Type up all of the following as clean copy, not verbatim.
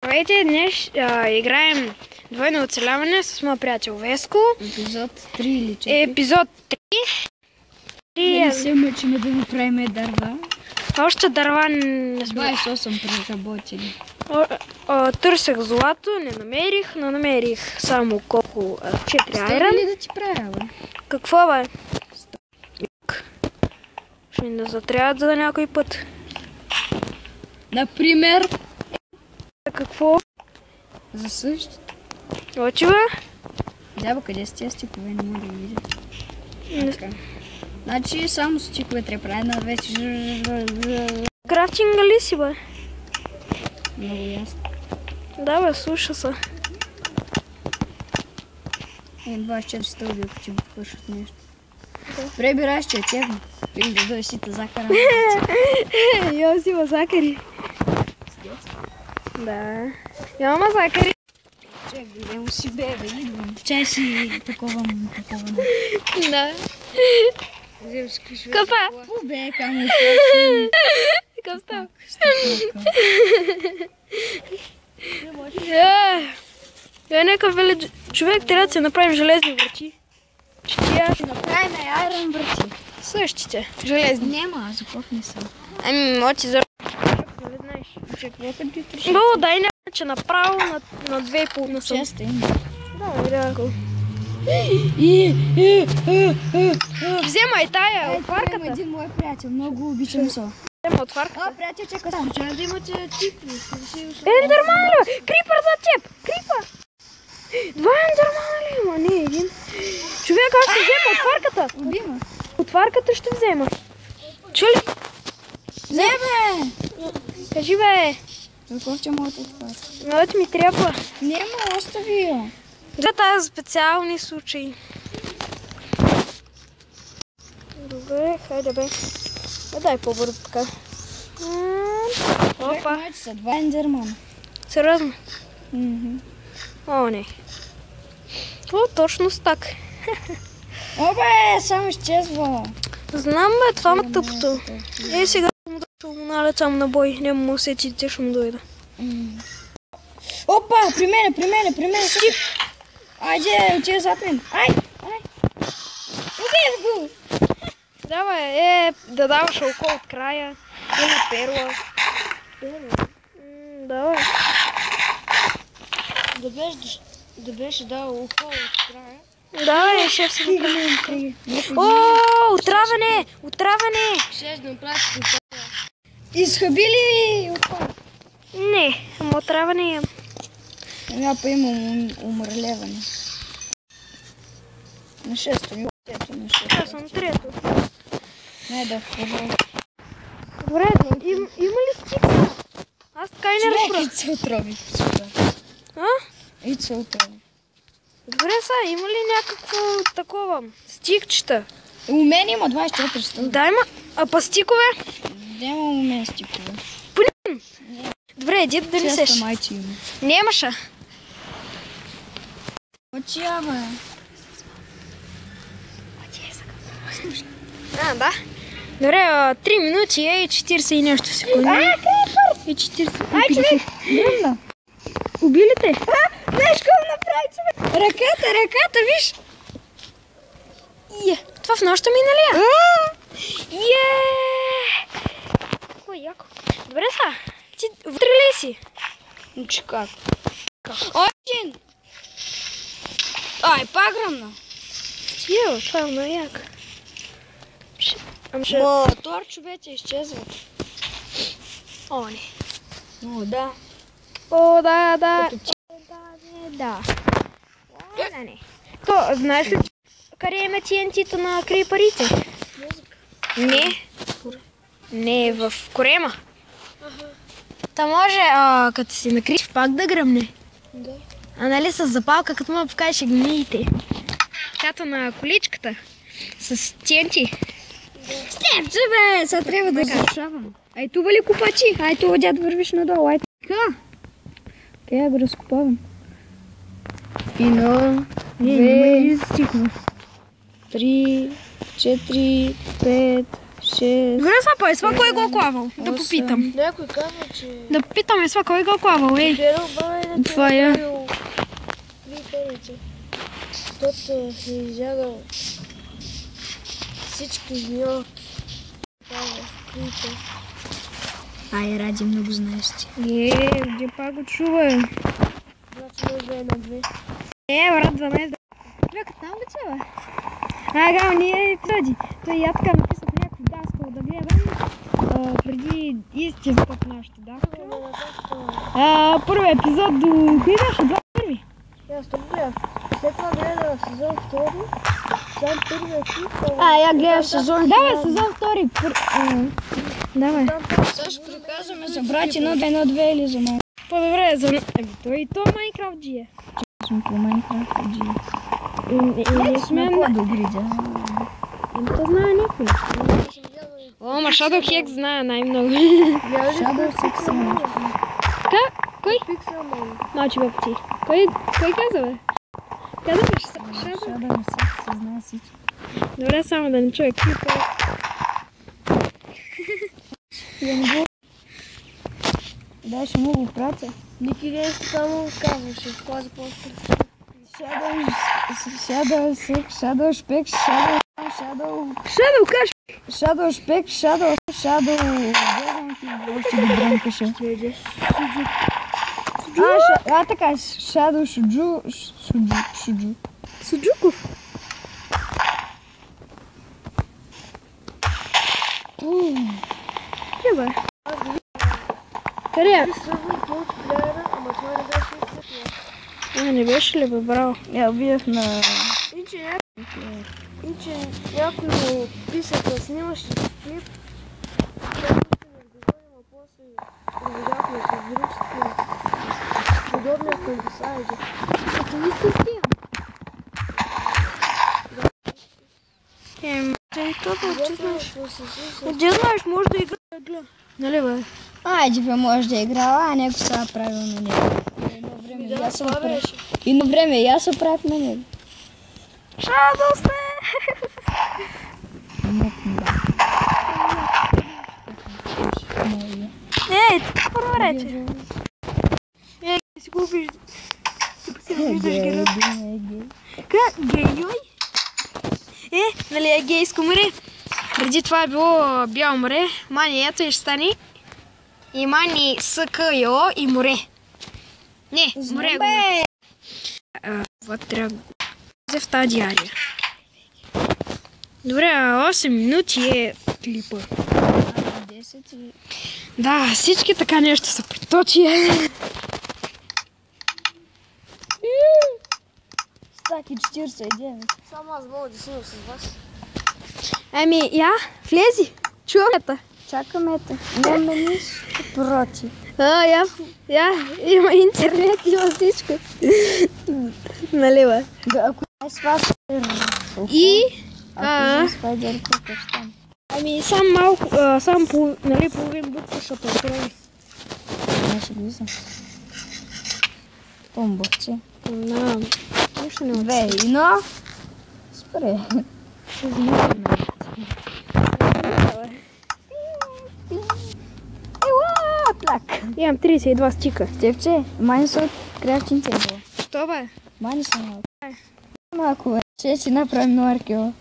Здравейте, днес играем двойно оцеляване с моя приятел Веско. Епизод 3 или 4. Епизод 3. Не се мъчиме да направим дърва. Още дърва не сме. 28 преработили. Търсех злато, не намерих, но намерих само колко 4 айрон. Става ли да ти правя, бе? Какво, бе? Ще ни да затрябват за някой път. Например, Какво? за същото. Очи, бе? Дяба, къде сте стикове? Не мога да видя. Не- Така. Значи само стикове трябва да правя на вече. Крафтинга ли си, бе? Много ясно. Да, бе, слуша се. 24 стълби, ако ти го вършат нещо. Пребираш, че е тевно. Или да дойде си те закарам. Йо си мазакари. Да. Йо мазакари. Чек, гледам си бебе, идвам. Чай си такова. Да. Вземаш кишва. Капа. Бе, камо. Какъв став? Някакъв велик човек трябва да се направим железни врати. Че тия Ще направим айрон врати. същите. Железни. Няма, аз запах не съм. Ами, моти за... Не знаеш. Чек, вътре ти тръщи. Но дай че направо на 2,5 съм. Честа има. Да, идеално. Вземай тая отварката. Един мой приятел, много обичам со. Взема отварката. Приятел, чекай там. Чакай да имате типи. Ендермана! Крипър за теб! Крипър! Два ендермана ли има? Не, един. Човек, аз ще взема отварката. Убима. Отварката ще взема. Чули? Не, бе! Кажи, бе. Какъв ще моят отварка? Моят ми трябва. Няма, остави я. За тази специални случаи. Добре, хайде бе. Дай по-бързо така. Опа. Моите са два ендермана. Сериозно? О, не. О, точно с так. Обе, само изчезва. Знам, бе, това ме тъпто. Е, сега му да му налетам на бой. Няма му усети, те ще му дойда. Опа, при мене. Стип! Айде, отиде зад мен. Ай. Убей го. Давай, да даваш око от края. Или перла. Давай. Да беше дал око от края. Давай, ще се направи. О, отравяне! Ще да направи око. Изхъби ли око? Не, ама отравяне имам. Я па имам умърляване. На 6-то, на 6-то. Аз съм трето. Не да вхожа. Добре, има ли стик са? Аз така и не разбрах. Ид се отрови. А? Ид се отрови. Добре са, има ли някакво такова стикчета? У мен има 24 стълба. Дай ма, а па стикове? Няма у мен стикове. Добре, иди да несеш. Честа майче има. Нямаша. Отия, бе. Да. Добре, 3 минути и 40 и нещо секунди. И 40. Ай, човек! Дръмна. Убили те? Знаеш какво направи, човек? Ръката, виж! Това в нощта миналия? Кой яко. Добре са. Ти вътре ли си? Че как? Очень! Ай, пагръмна! Това е много яко. Мотор, човече, изчезват. О, не. О, да. О, да. Да. Не. То, знаеш ли, къде има TNT-то на крипарите? Не, в корема. Та може, като си накриш, пак да гръмне. Да. А нали с запалка, като му покажеш гниите. Ката на количката. С TNT. Степче, бе! Сега трябва да разрушавам. Ай, това ли купачи? Ай, това дяд вървиш надолу. Ай, така. Я го разкопавам. Едно, две, 3, 4, 5, 6. Добре, сапа, е сва кой го клавал? Да попитам. Някой казва, че... Да попитам, е сва кой го клавал, ей. Вчера баба да Това е. Три пелица. Защото е изядал всички гнилки. Това в клипа. Ай, Ради, много знаеш ти. Где пак го чува? Значи може да е на две. Брат, 12. Човека там ли че, бе? Ага, ние епизоди. Той я така написах някакво даскал да гледам преди истинската нашата даскал. Първи епизод до... Кои беше? 21? Аз това гледах. След това гледах сезон втори. Сам първия клип. Я гледах сезон. Давай, сезон втори. Давай. Сега ще приказваме за брати 1-2 или за мен. По-добре, за... Той и то Майнкрафт джи е. Съм по Майнкрафт джи. Не сме по-добри, да. То знае някой. О, ма Shadow Hex знае най-много. Shadow Hex. Кой? Пикселман. Мълчи бе, почи. Кой каза, бе? Каза ли Shadow? Shadow Hex се знае всички. Добре, само да не чуя клипа. Да, ще му го пратя. Ники нещо само казваше. Това започва. Shadow Hex, Shadow Spec, Shadow каш! Shadow Spec, Shadow... Още ги бръмкаше. Така, Shadow Шуджу. Суджуков. Къде бе? Къде е? Сървър мултиплеера, ама това не беше истина. Не беше ли бе, браво? Я убиях на... Инче някой му пише да снимаш клип. Трябва да не отговорим, а после видяхме с вирусите. Подобния комбисайди. Ето ви се стига. Где знаеш, може да игра. Нали бе? Айде бе, може да играла, а него сега правил на него. Едно време и аз се правих на него. Shadow сте! Ей, първо рече. Си купиш. Ти си виждаш героя. Гейой? Нали е гейско море? Преди това е било бяло море. Мани, ето и ще стане. И мани СКЙО и море. Не, море го. Вот трябва да в тази диария. Добре, 8 минути е клипа. 10 и... Да, всички така нещо са приточи. Стаки 49. Само аз мога да снимам с вас. Ами, я, влези. Чуваме. Чакаме те. Няма нищо против. Я, има интернет, има всичко. Нали бе? Да, ако не сваш... И... Ако не спайдер, какво ще стане? Ами, сам малко, сам половин бутка ще поправи. Не ще влизам. Помбовче. Да, нищо не Две, едно. Спре. Ева, плак. Имам 32 стика. Степче, мани са от крафтин тебъл. Що бе? Мани са малко. Малко, бе. Ще си направим на аркео.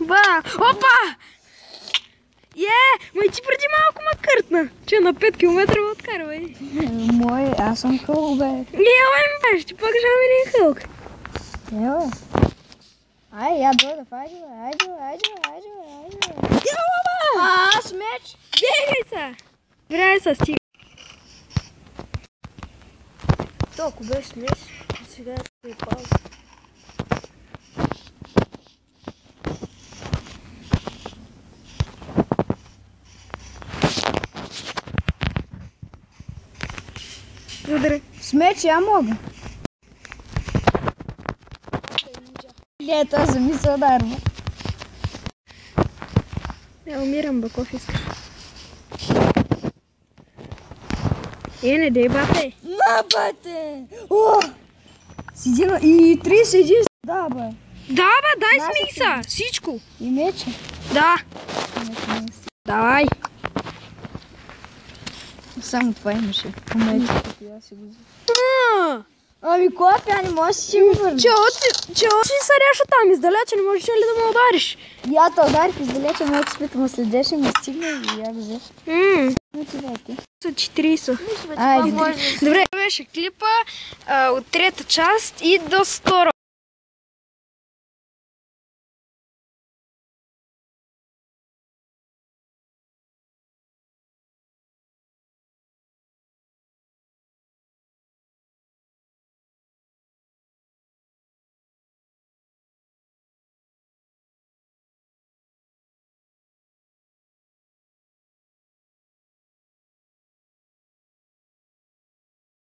Ба! Опа! Ма и ти преди малко ма къртна. Че на 5 км откарвай. Мой, аз съм хълк, бе. Ме, ще покажа ми един хълк. Ева. Ай, я дойда, айде, бе. Аз меч. Бегай са! Бирай са, стига. Толкова беше смеш, сега е пауза. Удари. Смеч, я мога. Това за мисъл дарма. Умирам, баков искаш. Не дей, бате. На, бате! О! Седина и 31. Да, бе. Да, бе, дай смикса. Всичко. И мече. Да. Давай. Само това имаше. Помечката, аз си го взех. Ами копия, не можеш да си го върнеш. Чего си саряш там издалече, не можеш ли да ме удариш? Я те ударих издалече, моето спит ме следеше, ме стигна и я го взех. Ну ти дайте. Са 40. Айде. Добре, беше клипа от трета част и до скоро.